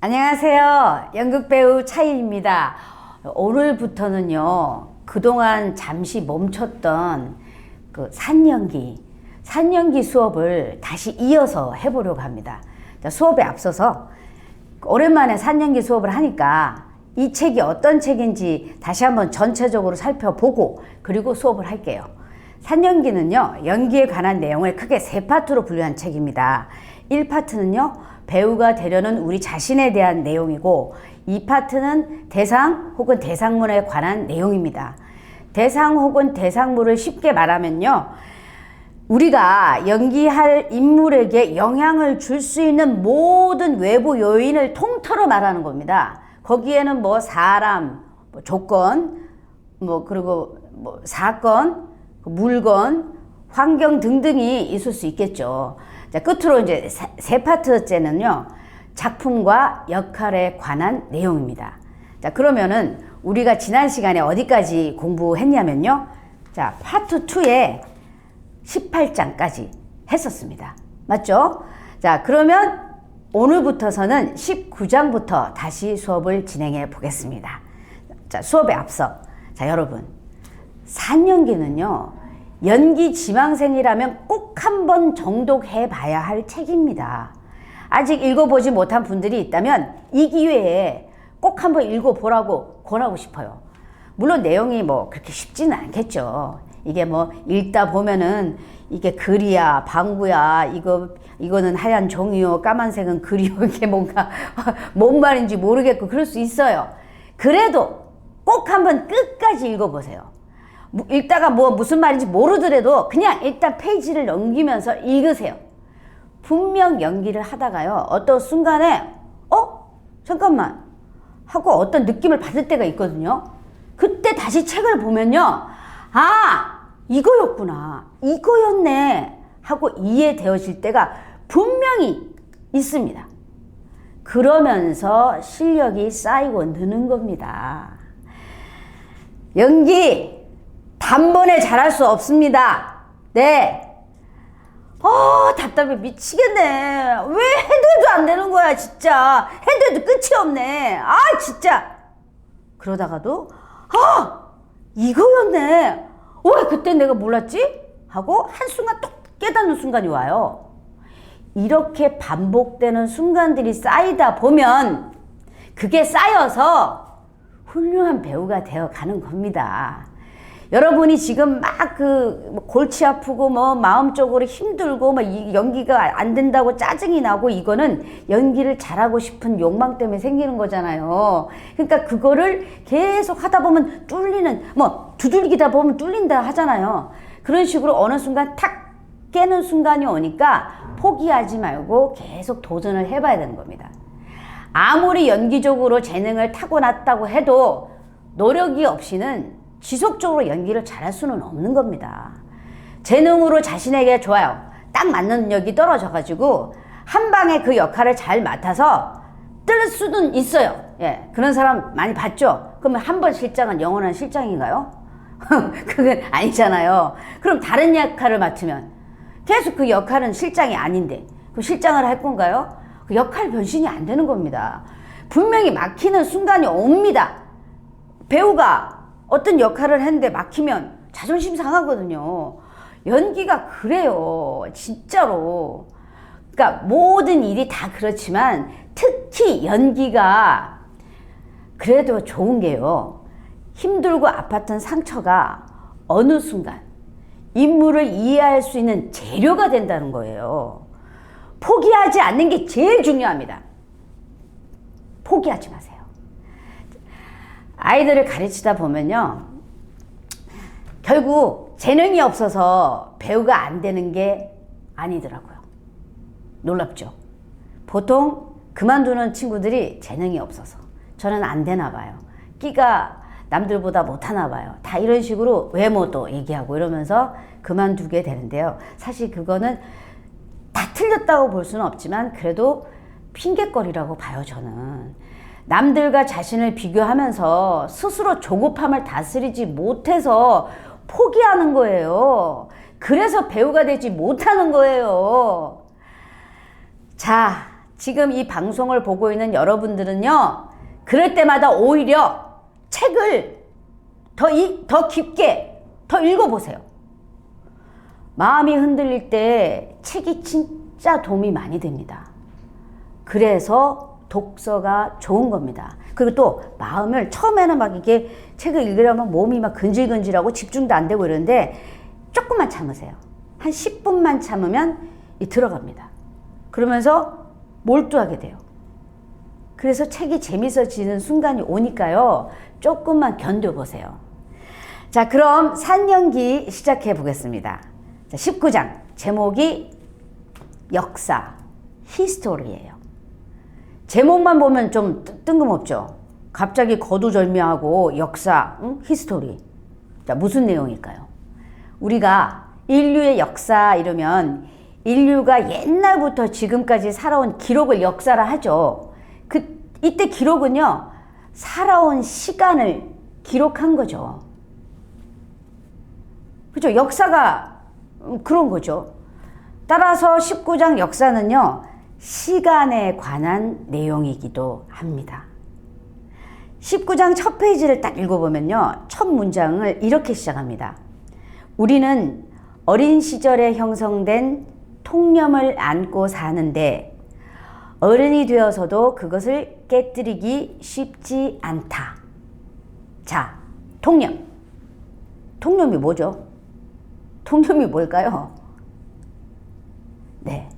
안녕하세요. 연극배우 차인입니다. 오늘부터는요, 그동안 잠시 멈췄던 그 산연기 수업을 다시 이어서 해보려고 합니다. 수업에 앞서서 오랜만에 산연기 수업을 하니까 이 책이 어떤 책인지 다시 한번 전체적으로 살펴보고 그리고 수업을 할게요. 산연기는요, 연기에 관한 내용을 크게 세 파트로 분류한 책입니다. 1파트는요, 배우가 되려는 우리 자신에 대한 내용이고, 2파트는 대상 혹은 대상문에 관한 내용입니다. 대상 혹은 대상물을 쉽게 말하면요, 우리가 연기할 인물에게 영향을 줄 수 있는 모든 외부 요인을 통틀어 말하는 겁니다. 거기에는 사람, 조건, 그리고 사건, 물건, 환경 등등이 있을 수 있겠죠. 자, 끝으로 이제 세 파트째는요, 작품과 역할에 관한 내용입니다. 자, 그러면은 우리가 지난 시간에 어디까지 공부했냐면요. 자, 파트 2에 18장까지 했었습니다. 맞죠? 자, 그러면 오늘부터서는 19장부터 다시 수업을 진행해 보겠습니다. 자, 수업에 앞서, 자, 여러분, 산연기는요, 연기 지망생이라면 꼭 한번 정독해 봐야 할 책입니다. 아직 읽어보지 못한 분들이 있다면 이 기회에 꼭 한번 읽어보라고 권하고 싶어요. 물론 내용이 그렇게 쉽지는 않겠죠. 이게 읽다 보면은 이게 글이야, 방구야, 이거는 하얀 종이요, 까만색은 글이요, 이게 뭔가 뭔 말인지 모르겠고 그럴 수 있어요. 그래도 꼭 한번 끝까지 읽어보세요. 읽다가 무슨 말인지 모르더라도 그냥 일단 페이지를 넘기면서 읽으세요. 분명 연기를 하다가요, 어떤 순간에 잠깐만 하고 어떤 느낌을 받을 때가 있거든요. 그때 다시 책을 보면요, 이거였구나, 이거였네 하고 이해되어질 때가 분명히 있습니다. 그러면서 실력이 쌓이고 느는 겁니다. 연기 단번에 잘할 수 없습니다. 네. 답답해 미치겠네. 왜 해도 안 되는 거야, 진짜. 해도 끝이 없네. 진짜. 그러다가도, 이거였네. 왜 그때 내가 몰랐지? 하고 한순간 뚝 깨닫는 순간이 와요. 이렇게 반복되는 순간들이 쌓이다 보면 그게 쌓여서 훌륭한 배우가 되어 가는 겁니다. 여러분이 지금 골치 아프고 마음적으로 힘들고 이 연기가 안 된다고 짜증이 나고, 이거는 연기를 잘하고 싶은 욕망 때문에 생기는 거잖아요. 그러니까 그거를 계속 하다 보면 뚫리는, 두들기다 보면 뚫린다 하잖아요. 그런 식으로 어느 순간 탁 깨는 순간이 오니까 포기하지 말고 계속 도전을 해봐야 되는 겁니다. 아무리 연기적으로 재능을 타고났다고 해도 노력이 없이는 지속적으로 연기를 잘할 수는 없는 겁니다. 재능으로 자신에게 좋아요, 딱 맞는 능력이 떨어져가지고 한 방에 그 역할을 잘 맡아서 뜰 수는 있어요. 예, 그런 사람 많이 봤죠? 그러면 한 번 실장은 영원한 실장인가요? 그건 아니잖아요. 그럼 다른 역할을 맡으면 계속 그 역할은 실장이 아닌데 그 실장을 할 건가요? 그 역할 변신이 안 되는 겁니다. 분명히 막히는 순간이 옵니다. 배우가 어떤 역할을 했는데 막히면 자존심 상하거든요. 연기가 그래요, 진짜로. 그러니까 모든 일이 다 그렇지만 특히 연기가 그래도 좋은 게요, 힘들고 아팠던 상처가 어느 순간 인물을 이해할 수 있는 재료가 된다는 거예요. 포기하지 않는 게 제일 중요합니다. 포기하지 마세요. 아이들을 가르치다 보면요, 결국 재능이 없어서 배우가 안 되는 게 아니더라고요. 놀랍죠? 보통 그만두는 친구들이 재능이 없어서, 저는 안 되나 봐요, 끼가 남들보다 못하나 봐요, 다 이런 식으로 외모도 얘기하고 이러면서 그만두게 되는데요. 사실 그거는 다 틀렸다고 볼 수는 없지만 그래도 핑곗거리라고 봐요, 저는. 남들과 자신을 비교하면서 스스로 조급함을 다스리지 못해서 포기하는 거예요. 그래서 배우가 되지 못하는 거예요. 자, 지금 이 방송을 보고 있는 여러분들은요, 그럴 때마다 오히려 책을 더 깊게 더 읽어보세요. 마음이 흔들릴 때 책이 진짜 도움이 많이 됩니다. 그래서 독서가 좋은 겁니다. 그리고 또 마음을 처음에는 막 이게 책을 읽으려면 몸이 막 근질근질하고 집중도 안 되고 이러는데 조금만 참으세요. 한 10분만 참으면 들어갑니다. 그러면서 몰두하게 돼요. 그래서 책이 재밌어지는 순간이 오니까요. 조금만 견뎌보세요. 자, 그럼 산연기 시작해 보겠습니다. 자, 19장 제목이 역사, 히스토리예요. 제목만 보면 좀 뜬금없죠. 갑자기 거두절미하고 역사, 히스토리. 자, 무슨 내용일까요? 우리가 인류의 역사 이러면 인류가 옛날부터 지금까지 살아온 기록을 역사라 하죠. 이때 기록은요, 살아온 시간을 기록한 거죠. 그죠? 역사가 그런 거죠. 따라서 19장 역사는요, 시간에 관한 내용이기도 합니다. 19장 첫 페이지를 딱 읽어보면요, 첫 문장을 이렇게 시작합니다. 우리는 어린 시절에 형성된 통념을 안고 사는데 어른이 되어서도 그것을 깨뜨리기 쉽지 않다. 자, 통념. 통념이 뭐죠? 통념이 뭘까요? 네.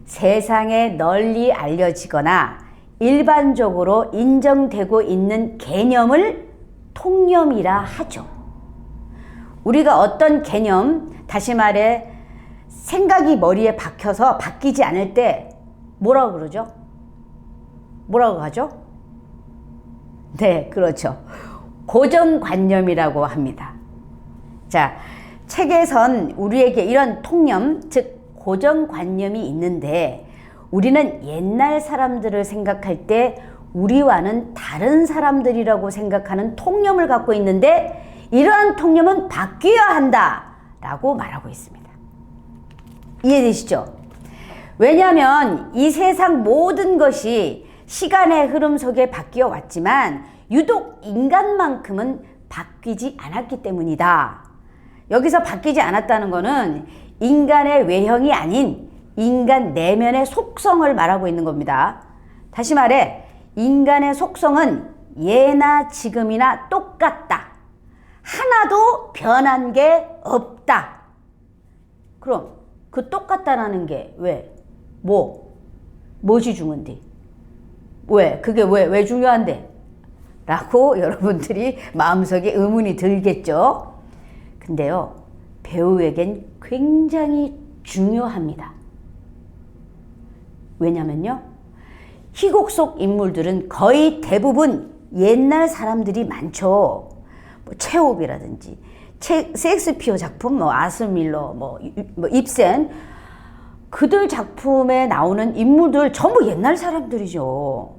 세상에 널리 알려지거나 일반적으로 인정되고 있는 개념을 통념이라 하죠. 우리가 어떤 개념, 다시 말해 생각이 머리에 박혀서 바뀌지 않을 때 뭐라고 그러죠? 뭐라고 하죠? 네, 그렇죠. 고정관념이라고 합니다. 자, 책에선 우리에게 이런 통념, 즉 고정관념이 있는데 우리는 옛날 사람들을 생각할 때 우리와는 다른 사람들이라고 생각하는 통념을 갖고 있는데 이러한 통념은 바뀌어야 한다 라고 말하고 있습니다. 이해되시죠? 왜냐하면 이 세상 모든 것이 시간의 흐름 속에 바뀌어 왔지만 유독 인간만큼은 바뀌지 않았기 때문이다. 여기서 바뀌지 않았다는 것은 인간의 외형이 아닌 인간 내면의 속성을 말하고 있는 겁니다. 다시 말해 인간의 속성은 예나 지금이나 똑같다. 하나도 변한 게 없다. 그럼 그 똑같다라는 게 왜? 뭐지 중요한데? 왜? 그게 왜 중요한데? 라고 여러분들이 마음속에 의문이 들겠죠? 근데요, 배우에겐 굉장히 중요합니다. 왜냐면요, 희곡 속 인물들은 거의 대부분 옛날 사람들이 많죠. 뭐 체홉이라든지 셰익스피어 작품, 아슬 밀러, 입센, 그들 작품에 나오는 인물들 전부 옛날 사람들이죠.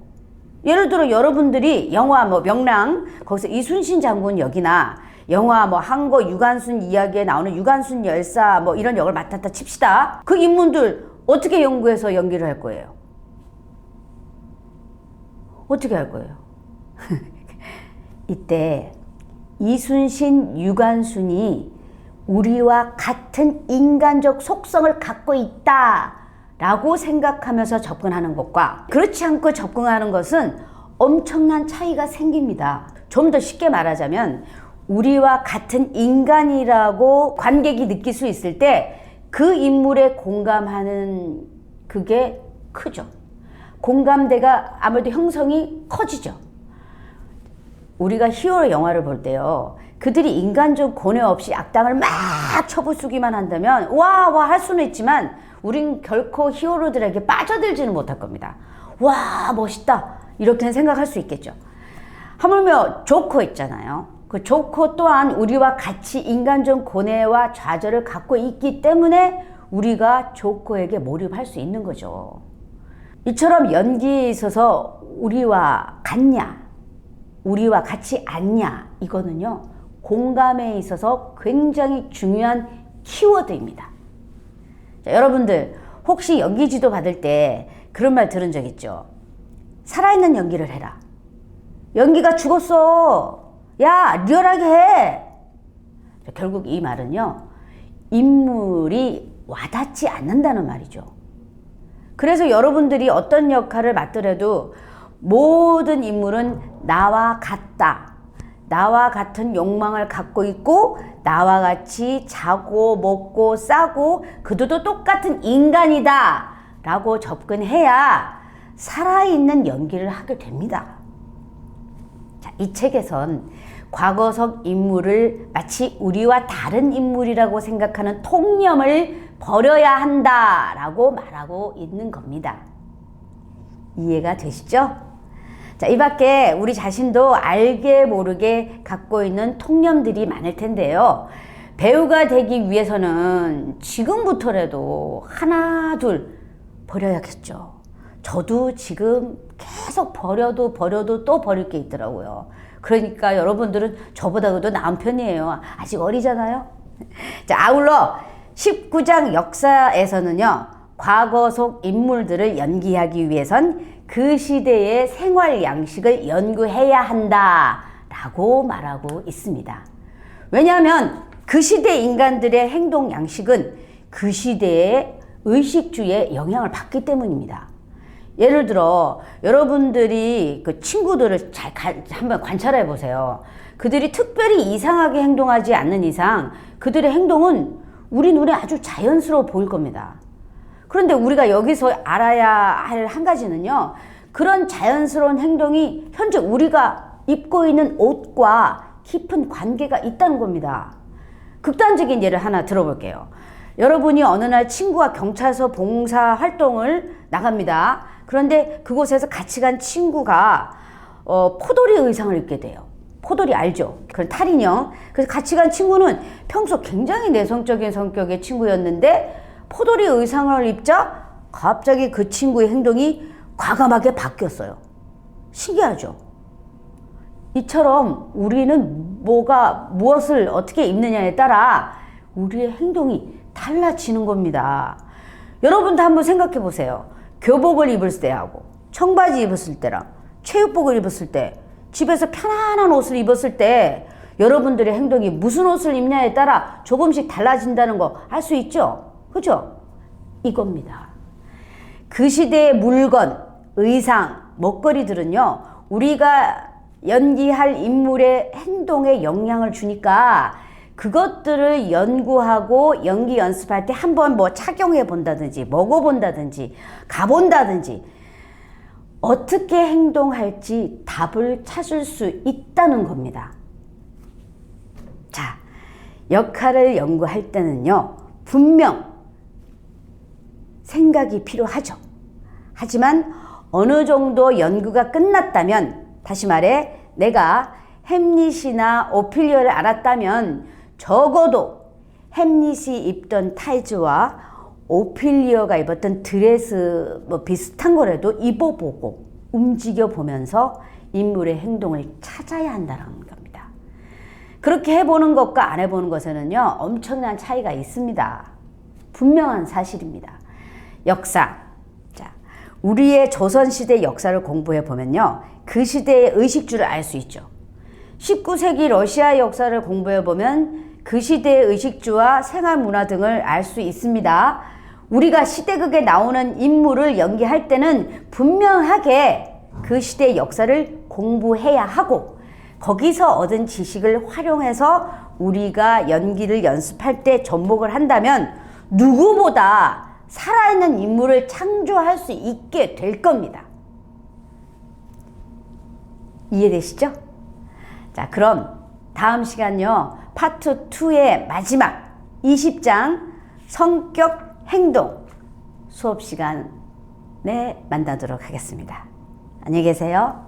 예를 들어 여러분들이 영화 명랑, 거기서 이순신 장군 역이나 영화 한거 유관순 이야기에 나오는 유관순 열사 이런 역을 맡았다 칩시다. 그 인물들 어떻게 연구해서 연기를 할 거예요? 어떻게 할 거예요? 이때 이순신, 유관순이 우리와 같은 인간적 속성을 갖고 있다라고 생각하면서 접근하는 것과 그렇지 않고 접근하는 것은 엄청난 차이가 생깁니다. 좀 더 쉽게 말하자면 우리와 같은 인간이라고 관객이 느낄 수 있을 때 그 인물에 공감하는 그게 크죠. 공감대가 아무래도 형성이 커지죠. 우리가 히어로 영화를 볼 때요, 그들이 인간적 고뇌 없이 악당을 막 쳐부수기만 한다면 와 할 수는 있지만 우린 결코 히어로들에게 빠져들지는 못할 겁니다. 와 멋있다 이렇게 생각할 수 있겠죠. 하물며 조커 있잖아요. 그 조커 또한 우리와 같이 인간적 고뇌와 좌절을 갖고 있기 때문에 우리가 조커에게 몰입할 수 있는 거죠. 이처럼 연기에 있어서 우리와 같냐, 우리와 같이 않냐, 이거는요 공감에 있어서 굉장히 중요한 키워드입니다. 자, 여러분들 혹시 연기 지도 받을 때 그런 말 들은 적 있죠. 살아있는 연기를 해라. 연기가 죽었어. 야, 리얼하게 해. 결국 이 말은요, 인물이 와닿지 않는다는 말이죠. 그래서 여러분들이 어떤 역할을 맡더라도 모든 인물은 나와 같다. 나와 같은 욕망을 갖고 있고 나와 같이 자고 먹고 싸고 그들도 똑같은 인간이다 라고 접근해야 살아있는 연기를 하게 됩니다. 자, 이 책에선 과거석 인물을 마치 우리와 다른 인물이라고 생각하는 통념을 버려야 한다라고 말하고 있는 겁니다. 이해가 되시죠? 자, 이 밖에 우리 자신도 알게 모르게 갖고 있는 통념들이 많을 텐데요. 배우가 되기 위해서는 지금부터라도 하나 둘 버려야겠죠. 저도 지금 계속 버려도 또 버릴 게 있더라고요. 그러니까 여러분들은 저보다도 나은 편이에요. 아직 어리잖아요. 자, 아울러 19장 역사에서는요, 과거 속 인물들을 연기하기 위해선 그 시대의 생활 양식을 연구해야 한다라고 말하고 있습니다. 왜냐하면 그 시대 인간들의 행동 양식은 그 시대의 의식주의 영향을 받기 때문입니다. 예를 들어 여러분들이 그 친구들을 잘 한번 관찰해 보세요. 그들이 특별히 이상하게 행동하지 않는 이상 그들의 행동은 우리 눈에 아주 자연스러워 보일 겁니다. 그런데 우리가 여기서 알아야 할 한 가지는요, 그런 자연스러운 행동이 현재 우리가 입고 있는 옷과 깊은 관계가 있다는 겁니다. 극단적인 예를 하나 들어볼게요. 여러분이 어느 날 친구와 경찰서 봉사 활동을 나갑니다. 그런데 그곳에서 같이 간 친구가 포도리 의상을 입게 돼요. 포도리 알죠? 그런 탈인형. 그래서 같이 간 친구는 평소 굉장히 내성적인 성격의 친구였는데 포도리 의상을 입자 갑자기 그 친구의 행동이 과감하게 바뀌었어요. 신기하죠? 이처럼 우리는 무엇을 어떻게 입느냐에 따라 우리의 행동이 달라지는 겁니다. 여러분도 한번 생각해 보세요. 교복을 입을 때하고 청바지 입었을 때랑 체육복을 입었을 때, 집에서 편안한 옷을 입었을 때 여러분들의 행동이 무슨 옷을 입냐에 따라 조금씩 달라진다는 거 알 수 있죠? 그죠? 이겁니다. 그 시대의 물건, 의상, 먹거리들은요, 우리가 연기할 인물의 행동에 영향을 주니까 그것들을 연구하고 연기 연습할 때 한번 뭐 착용해 본다든지 먹어본다든지 가본다든지 어떻게 행동할지 답을 찾을 수 있다는 겁니다. 자, 역할을 연구할 때는요, 분명 생각이 필요하죠. 하지만 어느 정도 연구가 끝났다면, 다시 말해 내가 햄릿이나 오피리어를 알았다면 적어도 햄릿이 입던 타이즈와 오피리어가 입었던 드레스 뭐 비슷한 거라도 입어보고 움직여보면서 인물의 행동을 찾아야 한다는 겁니다. 그렇게 해보는 것과 안 해보는 것에는요, 엄청난 차이가 있습니다. 분명한 사실입니다. 역사. 자, 우리의 조선시대 역사를 공부해 보면요, 그 시대의 의식주를 알 수 있죠. 19세기 러시아 역사를 공부해 보면 그 시대의 의식주와 생활 문화 등을 알 수 있습니다. 우리가 시대극에 나오는 인물을 연기할 때는 분명하게 그 시대의 역사를 공부해야 하고, 거기서 얻은 지식을 활용해서 우리가 연기를 연습할 때 접목을 한다면 누구보다 살아있는 인물을 창조할 수 있게 될 겁니다. 이해되시죠? 자, 그럼 다음 시간요, 파트 2의 마지막 20장 성격 행동 수업 시간에 만나도록 하겠습니다. 안녕히 계세요.